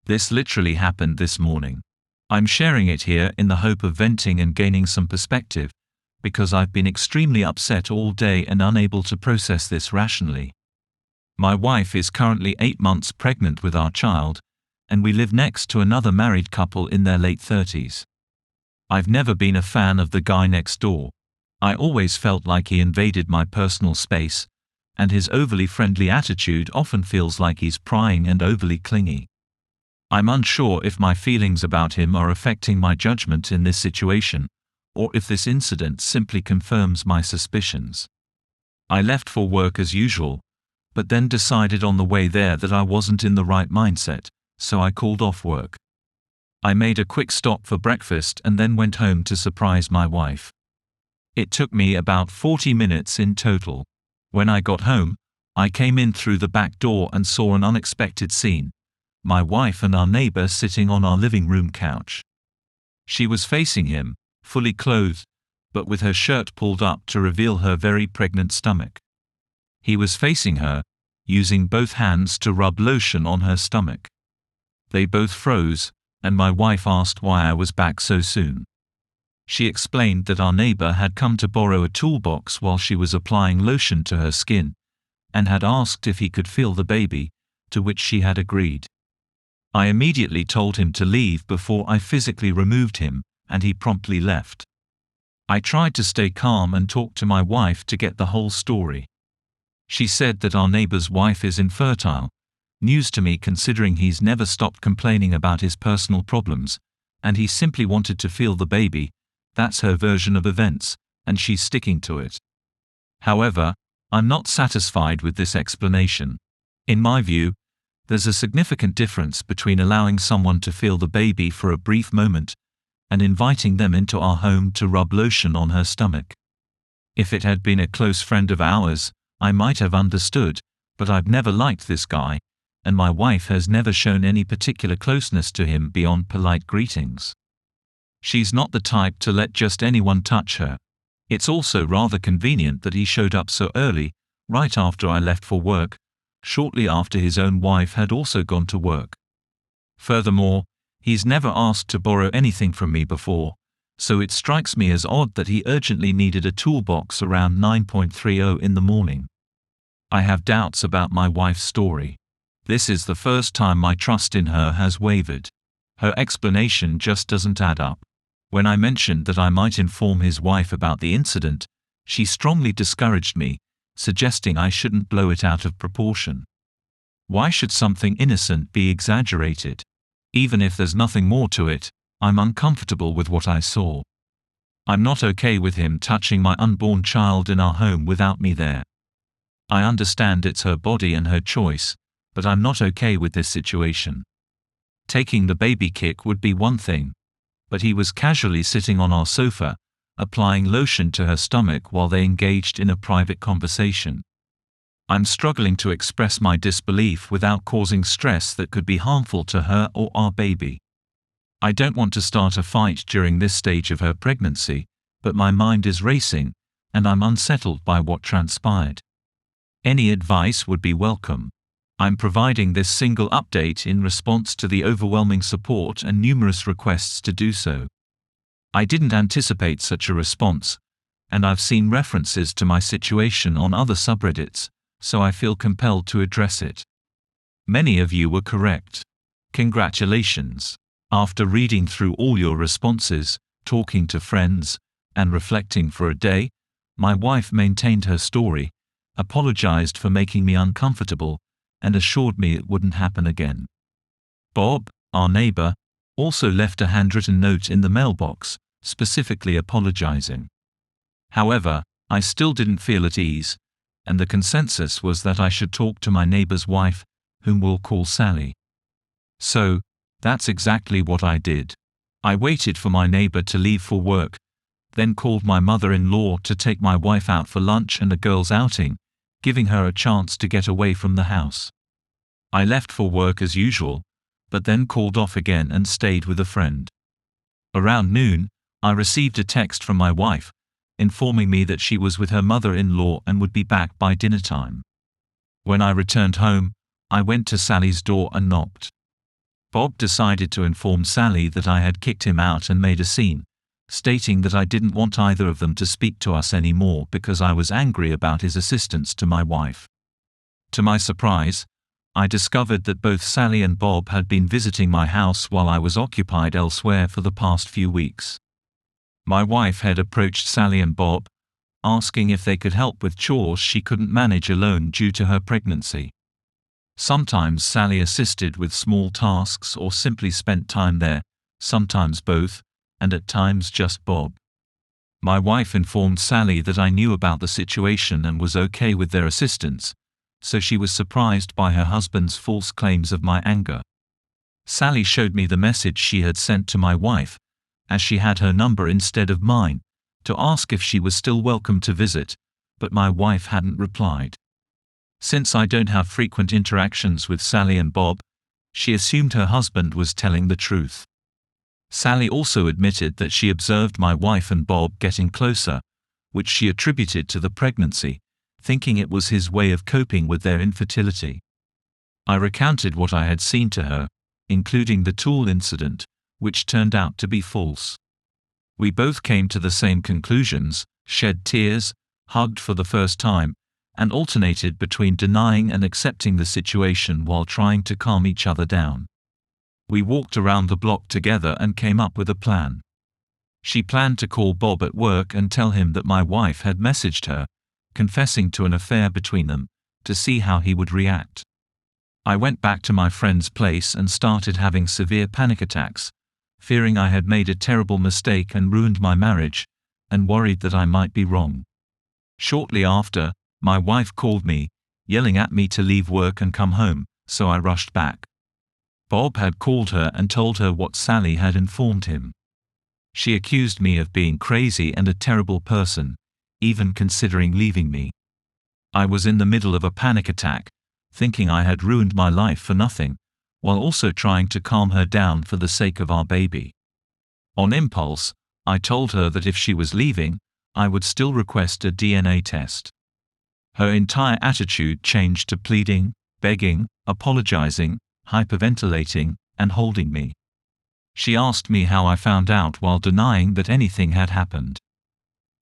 This literally happened this morning. I'm sharing it here in the hope of venting and gaining some perspective, because I've been extremely upset all day and unable to process this rationally. My wife is currently 8 months pregnant with our child, and we live next to another married couple in their late 30s. I've never been a fan of the guy next door. I always felt like he invaded my personal space, and his overly friendly attitude often feels like he's prying and overly clingy. I'm unsure if my feelings about him are affecting my judgment in this situation, or if this incident simply confirms my suspicions. I left for work as usual, but then decided on the way there that I wasn't in the right mindset, so I called off work. I made a quick stop for breakfast and then went home to surprise my wife. It took me about 40 minutes in total. When I got home, I came in through the back door and saw an unexpected scene: my wife and our neighbor sitting on our living room couch. She was facing him, fully clothed, but with her shirt pulled up to reveal her very pregnant stomach. He was facing her, using both hands to rub lotion on her stomach. They both froze, and my wife asked why I was back so soon. She explained that our neighbor had come to borrow a toolbox while she was applying lotion to her skin, and had asked if he could feel the baby, to which she had agreed. I immediately told him to leave before I physically removed him, and he promptly left. I tried to stay calm and talk to my wife to get the whole story. She said that our neighbor's wife is infertile, news to me considering he's never stopped complaining about his personal problems, and he simply wanted to feel the baby. That's her version of events, and she's sticking to it. However, I'm not satisfied with this explanation. In my view, there's a significant difference between allowing someone to feel the baby for a brief moment and inviting them into our home to rub lotion on her stomach. If it had been a close friend of ours, I might have understood, but I've never liked this guy, and my wife has never shown any particular closeness to him beyond polite greetings. She's not the type to let just anyone touch her. It's also rather convenient that he showed up so early, right after I left for work, shortly after his own wife had also gone to work. Furthermore, he's never asked to borrow anything from me before, so it strikes me as odd that he urgently needed a toolbox around 9:30 in the morning. I have doubts about my wife's story. This is the first time my trust in her has wavered. Her explanation just doesn't add up. When I mentioned that I might inform his wife about the incident, she strongly discouraged me, suggesting I shouldn't blow it out of proportion. Why should something innocent be exaggerated? Even if there's nothing more to it, I'm uncomfortable with what I saw. I'm not okay with him touching my unborn child in our home without me there. I understand it's her body and her choice, but I'm not okay with this situation. Taking the baby kick would be one thing, but he was casually sitting on our sofa, applying lotion to her stomach while they engaged in a private conversation. I'm struggling to express my disbelief without causing stress that could be harmful to her or our baby. I don't want to start a fight during this stage of her pregnancy, but my mind is racing, and I'm unsettled by what transpired. Any advice would be welcome. I'm providing this single update in response to the overwhelming support and numerous requests to do so. I didn't anticipate such a response, and I've seen references to my situation on other subreddits, so I feel compelled to address it. Many of you were correct. Congratulations. After reading through all your responses, talking to friends, and reflecting for a day, my wife maintained her story, apologized for making me uncomfortable, and assured me it wouldn't happen again. Bob, our neighbor, also left a handwritten note in the mailbox, specifically apologizing. However, I still didn't feel at ease, and the consensus was that I should talk to my neighbor's wife, whom we'll call Sally. So, that's exactly what I did. I waited for my neighbor to leave for work, then called my mother-in-law to take my wife out for lunch and a girls' outing, giving her a chance to get away from the house. I left for work as usual, but then called off again and stayed with a friend. Around noon, I received a text from my wife, informing me that she was with her mother-in-law and would be back by dinner time. When I returned home, I went to Sally's door and knocked. Bob decided to inform Sally that I had kicked him out and made a scene, stating that I didn't want either of them to speak to us anymore because I was angry about his assistance to my wife. To my surprise, I discovered that both Sally and Bob had been visiting my house while I was occupied elsewhere for the past few weeks. My wife had approached Sally and Bob, asking if they could help with chores she couldn't manage alone due to her pregnancy. Sometimes Sally assisted with small tasks or simply spent time there, sometimes both, and at times just Bob. My wife informed Sally that I knew about the situation and was okay with their assistance, so she was surprised by her husband's false claims of my anger. Sally showed me the message she had sent to my wife, as she had her number instead of mine, to ask if she was still welcome to visit, but my wife hadn't replied. Since I don't have frequent interactions with Sally and Bob, she assumed her husband was telling the truth. Sally also admitted that she observed my wife and Bob getting closer, which she attributed to the pregnancy, thinking it was his way of coping with their infertility. I recounted what I had seen to her, including the tool incident, which turned out to be false. We both came to the same conclusions, shed tears, hugged for the first time, and alternated between denying and accepting the situation while trying to calm each other down. We walked around the block together and came up with a plan. She planned to call Bob at work and tell him that my wife had messaged her, confessing to an affair between them, to see how he would react. I went back to my friend's place and started having severe panic attacks, fearing I had made a terrible mistake and ruined my marriage, and worried that I might be wrong. Shortly after, my wife called me, yelling at me to leave work and come home, so I rushed back. Bob had called her and told her what Sally had informed him. She accused me of being crazy and a terrible person, even considering leaving me. I was in the middle of a panic attack, thinking I had ruined my life for nothing, while also trying to calm her down for the sake of our baby. On impulse, I told her that if she was leaving, I would still request a DNA test. Her entire attitude changed to pleading, begging, apologizing, hyperventilating, and holding me. She asked me how I found out while denying that anything had happened.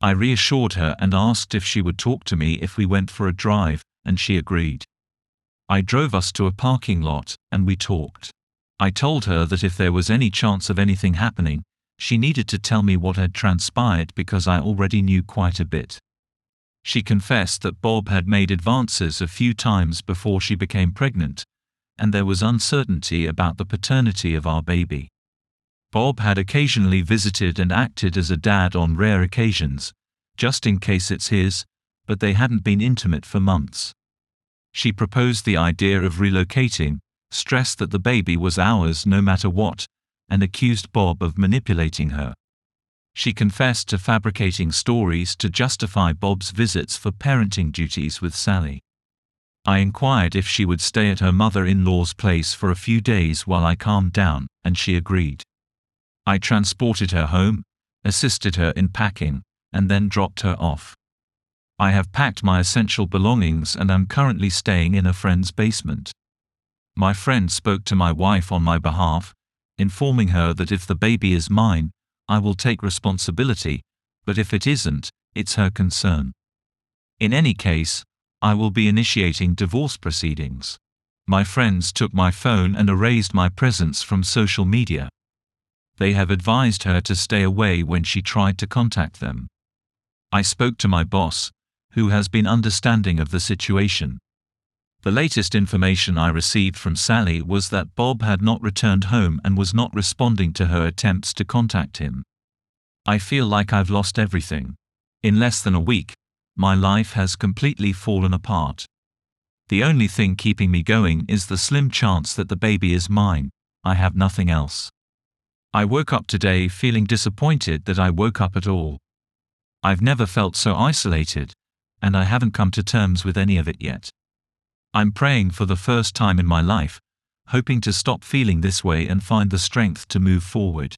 I reassured her and asked if she would talk to me if we went for a drive, and she agreed. I drove us to a parking lot, and we talked. I told her that if there was any chance of anything happening, she needed to tell me what had transpired because I already knew quite a bit. She confessed that Bob had made advances a few times before she became pregnant, and there was uncertainty about the paternity of our baby. Bob had occasionally visited and acted as a dad on rare occasions, just in case it's his, but they hadn't been intimate for months. She proposed the idea of relocating, stressed that the baby was ours no matter what, and accused Bob of manipulating her. She confessed to fabricating stories to justify Bob's visits for parenting duties with Sally. I inquired if she would stay at her mother-in-law's place for a few days while I calmed down, and she agreed. I transported her home, assisted her in packing, and then dropped her off. I have packed my essential belongings and am currently staying in a friend's basement. My friend spoke to my wife on my behalf, informing her that if the baby is mine, I will take responsibility, but if it isn't, it's her concern. In any case, I will be initiating divorce proceedings. My friends took my phone and erased my presence from social media. They have advised her to stay away when she tried to contact them. I spoke to my boss, who has been understanding of the situation. The latest information I received from Sally was that Bob had not returned home and was not responding to her attempts to contact him. I feel like I've lost everything. In less than a week, my life has completely fallen apart. The only thing keeping me going is the slim chance that the baby is mine. I have nothing else. I woke up today feeling disappointed that I woke up at all. I've never felt so isolated, and I haven't come to terms with any of it yet. I'm praying for the first time in my life, hoping to stop feeling this way and find the strength to move forward.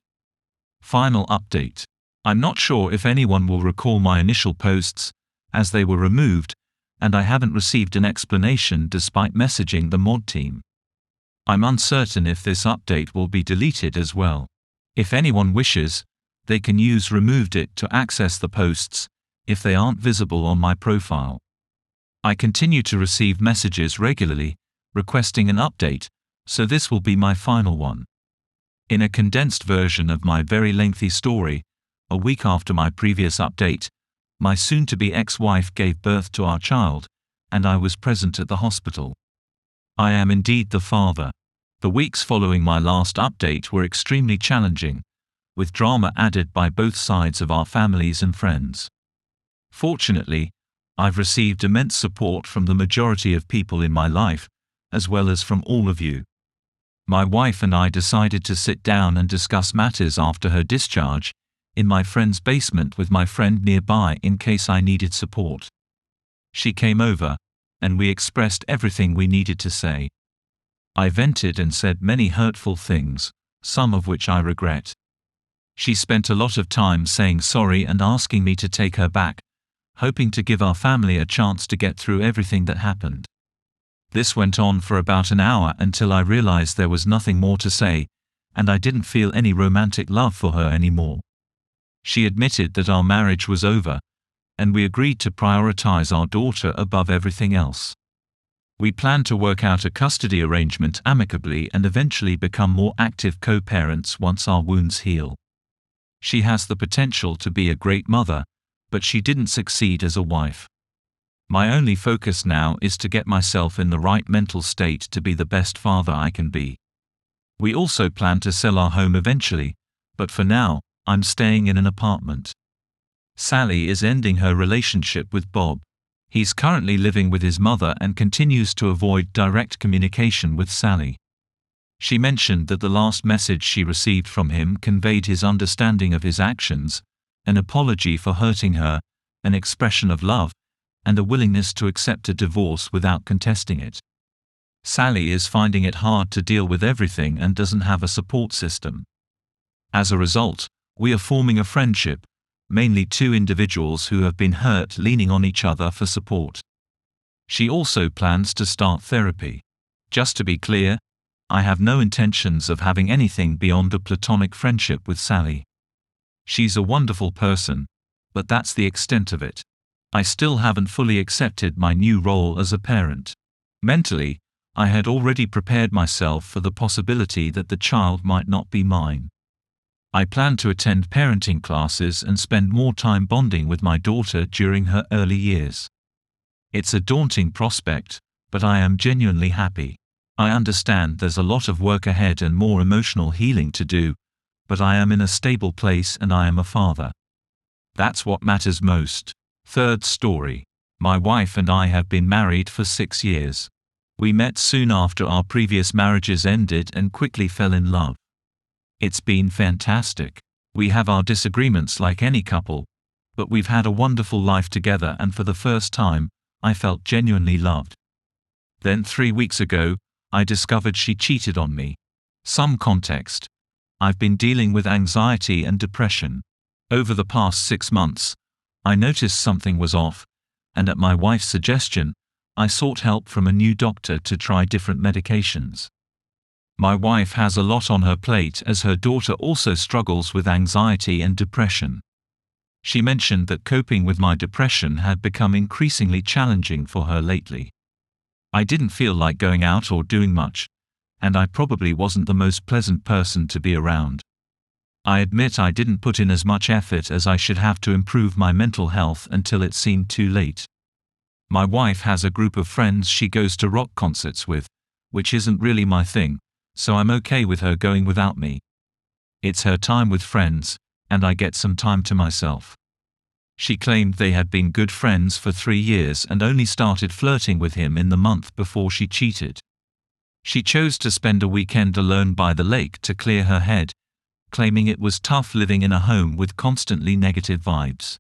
Final update. I'm not sure if anyone will recall my initial posts, as they were removed, and I haven't received an explanation despite messaging the mod team. I'm uncertain if this update will be deleted as well. If anyone wishes, they can use removed it to access the posts, if they aren't visible on my profile. I continue to receive messages regularly, requesting an update, so this will be my final one. In a condensed version of my very lengthy story, a week after my previous update, my soon-to-be ex-wife gave birth to our child, and I was present at the hospital. I am indeed the father. The weeks following my last update were extremely challenging, with drama added by both sides of our families and friends. Fortunately, I've received immense support from the majority of people in my life, as well as from all of you. My wife and I decided to sit down and discuss matters after her discharge, in my friend's basement with my friend nearby in case I needed support. She came over, and we expressed everything we needed to say. I vented and said many hurtful things, some of which I regret. She spent a lot of time saying sorry and asking me to take her back, hoping to give our family a chance to get through everything that happened. This went on for about an hour until I realized there was nothing more to say, and I didn't feel any romantic love for her anymore. She admitted that our marriage was over, and we agreed to prioritize our daughter above everything else. We planned to work out a custody arrangement amicably and eventually become more active co-parents once our wounds heal. She has the potential to be a great mother, but she didn't succeed as a wife. My only focus now is to get myself in the right mental state to be the best father I can be. We also plan to sell our home eventually, but for now, I'm staying in an apartment. Sally is ending her relationship with Bob. He's currently living with his mother and continues to avoid direct communication with Sally. She mentioned that the last message she received from him conveyed his understanding of his actions, an apology for hurting her, an expression of love, and a willingness to accept a divorce without contesting it. Sally is finding it hard to deal with everything and doesn't have a support system. As a result, we are forming a friendship, mainly two individuals who have been hurt leaning on each other for support. She also plans to start therapy. Just to be clear, I have no intentions of having anything beyond a platonic friendship with Sally. She's a wonderful person, but that's the extent of it. I still haven't fully accepted my new role as a parent. Mentally, I had already prepared myself for the possibility that the child might not be mine. I plan to attend parenting classes and spend more time bonding with my daughter during her early years. It's a daunting prospect, but I am genuinely happy. I understand there's a lot of work ahead and more emotional healing to do, but I am in a stable place and I am a father. That's what matters most. Third story. My wife and I have been married for 6 years. We met soon after our previous marriages ended and quickly fell in love. It's been fantastic. We have our disagreements like any couple, but we've had a wonderful life together, and for the first time, I felt genuinely loved. Then 3 weeks ago, I discovered she cheated on me. Some context. I've been dealing with anxiety and depression. Over the past 6 months, I noticed something was off, and at my wife's suggestion, I sought help from a new doctor to try different medications. My wife has a lot on her plate as her daughter also struggles with anxiety and depression. She mentioned that coping with my depression had become increasingly challenging for her lately. I didn't feel like going out or doing much, and I probably wasn't the most pleasant person to be around. I admit I didn't put in as much effort as I should have to improve my mental health until it seemed too late. My wife has a group of friends she goes to rock concerts with, which isn't really my thing, so I'm okay with her going without me. It's her time with friends, and I get some time to myself. She claimed they had been good friends for 3 years and only started flirting with him in the month before she cheated. She chose to spend a weekend alone by the lake to clear her head, claiming it was tough living in a home with constantly negative vibes.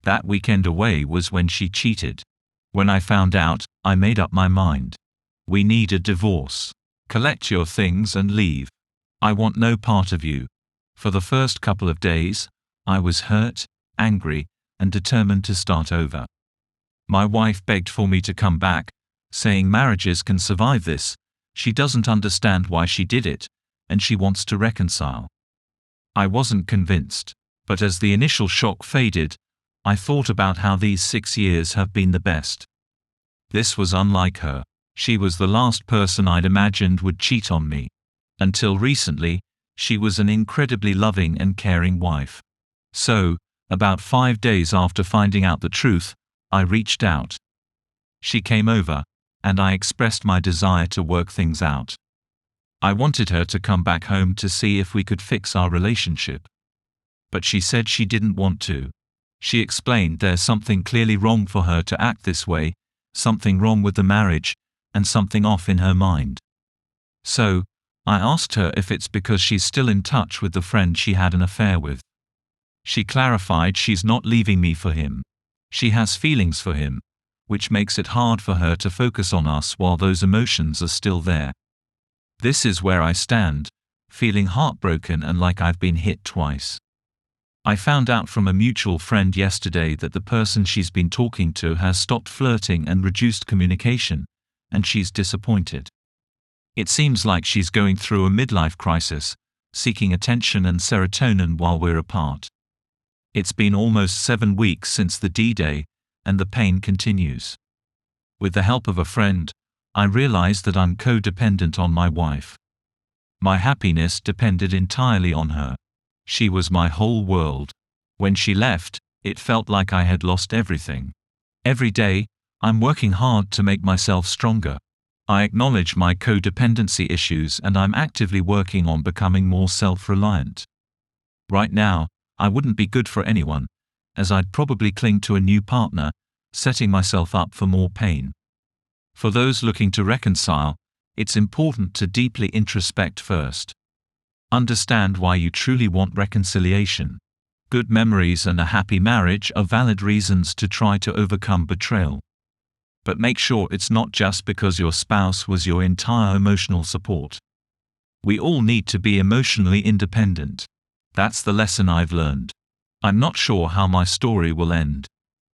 That weekend away was when she cheated. When I found out, I made up my mind. We need a divorce. Collect your things and leave. I want no part of you. For the first couple of days, I was hurt, angry, and determined to start over. My wife begged for me to come back, saying marriages can survive this, She doesn't understand why she did it, and she wants to reconcile. I wasn't convinced, but as the initial shock faded, I thought about how these 6 years have been the best. This was unlike her. She was the last person I'd imagined would cheat on me. Until recently, she was an incredibly loving and caring wife. So, about 5 days after finding out the truth, I reached out. She came over, and I expressed my desire to work things out. I wanted her to come back home to see if we could fix our relationship. But she said she didn't want to. She explained there's something clearly wrong for her to act this way, something wrong with the marriage, and something off in her mind. So, I asked her if it's because she's still in touch with the friend she had an affair with. She clarified she's not leaving me for him. She has feelings for him, which makes it hard for her to focus on us while those emotions are still there. This is where I stand, feeling heartbroken and like I've been hit twice. I found out from a mutual friend yesterday that the person she's been talking to has stopped flirting and reduced communication, and she's disappointed. It seems like she's going through a midlife crisis, seeking attention and serotonin while we're apart. It's been almost 7 weeks since the D-Day, and the pain continues. With the help of a friend, I realized that I'm codependent on my wife. My happiness depended entirely on her. She was my whole world. When she left, it felt like I had lost everything. Every day, I'm working hard to make myself stronger. I acknowledge my codependency issues and I'm actively working on becoming more self-reliant. Right now, I wouldn't be good for anyone, as I'd probably cling to a new partner, setting myself up for more pain. For those looking to reconcile, it's important to deeply introspect first. Understand why you truly want reconciliation. Good memories and a happy marriage are valid reasons to try to overcome betrayal. But make sure it's not just because your spouse was your entire emotional support. We all need to be emotionally independent. That's the lesson I've learned. I'm not sure how my story will end.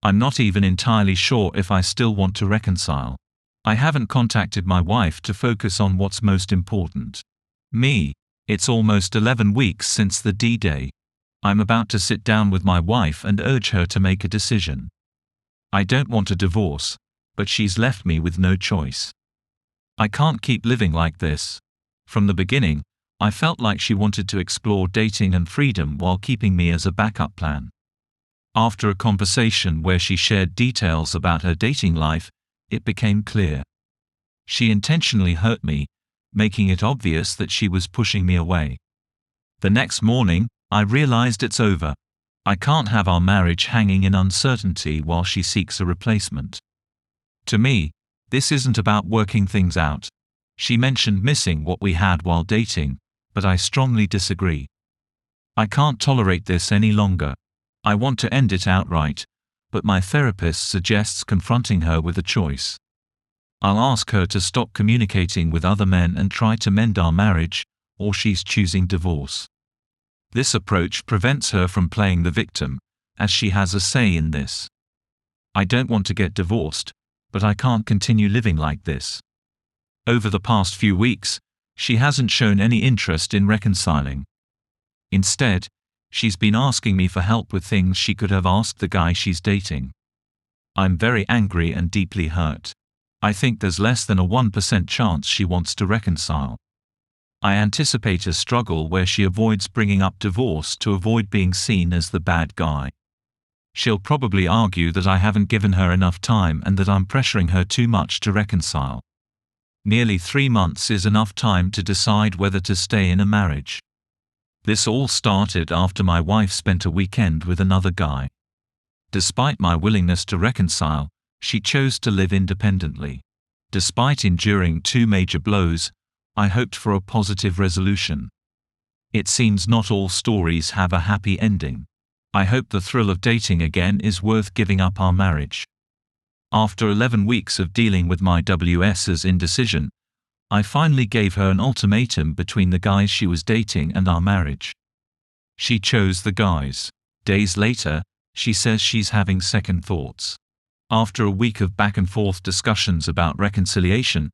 I'm not even entirely sure if I still want to reconcile. I haven't contacted my wife to focus on what's most important. Me. It's almost 11 weeks since the D-Day. I'm about to sit down with my wife and urge her to make a decision. I don't want a divorce, but she's left me with no choice. I can't keep living like this. From the beginning, I felt like she wanted to explore dating and freedom while keeping me as a backup plan. After a conversation where she shared details about her dating life, it became clear. She intentionally hurt me, making it obvious that she was pushing me away. The next morning, I realized it's over. I can't have our marriage hanging in uncertainty while she seeks a replacement. To me, this isn't about working things out. She mentioned missing what we had while dating, but I strongly disagree. I can't tolerate this any longer. I want to end it outright, but my therapist suggests confronting her with a choice. I'll ask her to stop communicating with other men and try to mend our marriage, or she's choosing divorce. This approach prevents her from playing the victim, as she has a say in this. I don't want to get divorced, but I can't continue living like this. Over the past few weeks, she hasn't shown any interest in reconciling. Instead, she's been asking me for help with things she could have asked the guy she's dating. I'm very angry and deeply hurt. I think there's less than a 1% chance she wants to reconcile. I anticipate a struggle where she avoids bringing up divorce to avoid being seen as the bad guy. She'll probably argue that I haven't given her enough time and that I'm pressuring her too much to reconcile. Nearly 3 months is enough time to decide whether to stay in a marriage. This all started after my wife spent a weekend with another guy. Despite my willingness to reconcile, she chose to live independently. Despite enduring 2 major blows, I hoped for a positive resolution. It seems not all stories have a happy ending. I hope the thrill of dating again is worth giving up our marriage. After 11 weeks of dealing with my WS's indecision, I finally gave her an ultimatum between the guys she was dating and our marriage. She chose the guys. Days later, she says she's having second thoughts. After a week of back-and-forth discussions about reconciliation,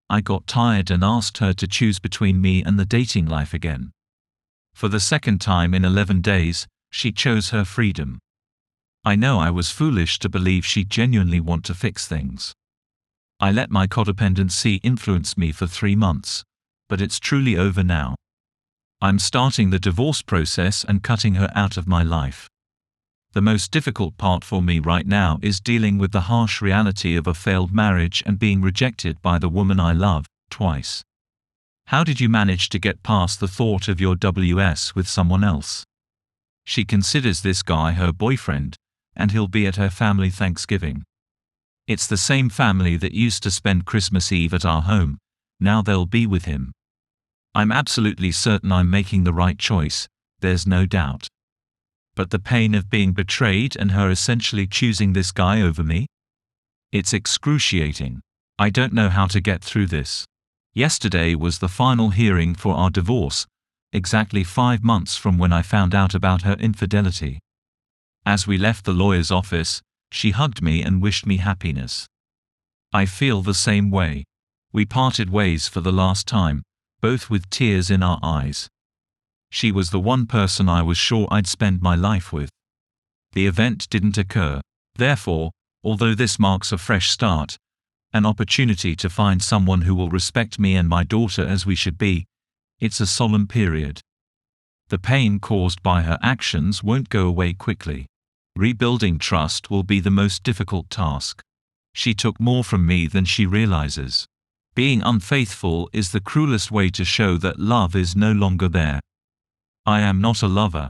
I got tired and asked her to choose between me and the dating life again. For the second time in 11 days, she chose her freedom. I know I was foolish to believe she genuinely want to fix things. I let my codependency influence me for 3 months, but it's truly over now. I'm starting the divorce process and cutting her out of my life. The most difficult part for me right now is dealing with the harsh reality of a failed marriage and being rejected by the woman I love, twice. How did you manage to get past the thought of your WS with someone else? She considers this guy her boyfriend, and he'll be at her family Thanksgiving. It's the same family that used to spend Christmas Eve at our home, now they'll be with him. I'm absolutely certain I'm making the right choice, there's no doubt. But the pain of being betrayed and her essentially choosing this guy over me? It's excruciating. I don't know how to get through this. Yesterday was the final hearing for our divorce, exactly 5 months from when I found out about her infidelity. As we left the lawyer's office, she hugged me and wished me happiness. I feel the same way. We parted ways for the last time, both with tears in our eyes. She was the one person I was sure I'd spend my life with. The event didn't occur. Therefore, although this marks a fresh start, an opportunity to find someone who will respect me and my daughter as we should be, it's a solemn period. The pain caused by her actions won't go away quickly. Rebuilding trust will be the most difficult task. She took more from me than she realizes. Being unfaithful is the cruelest way to show that love is no longer there. I am not a lover.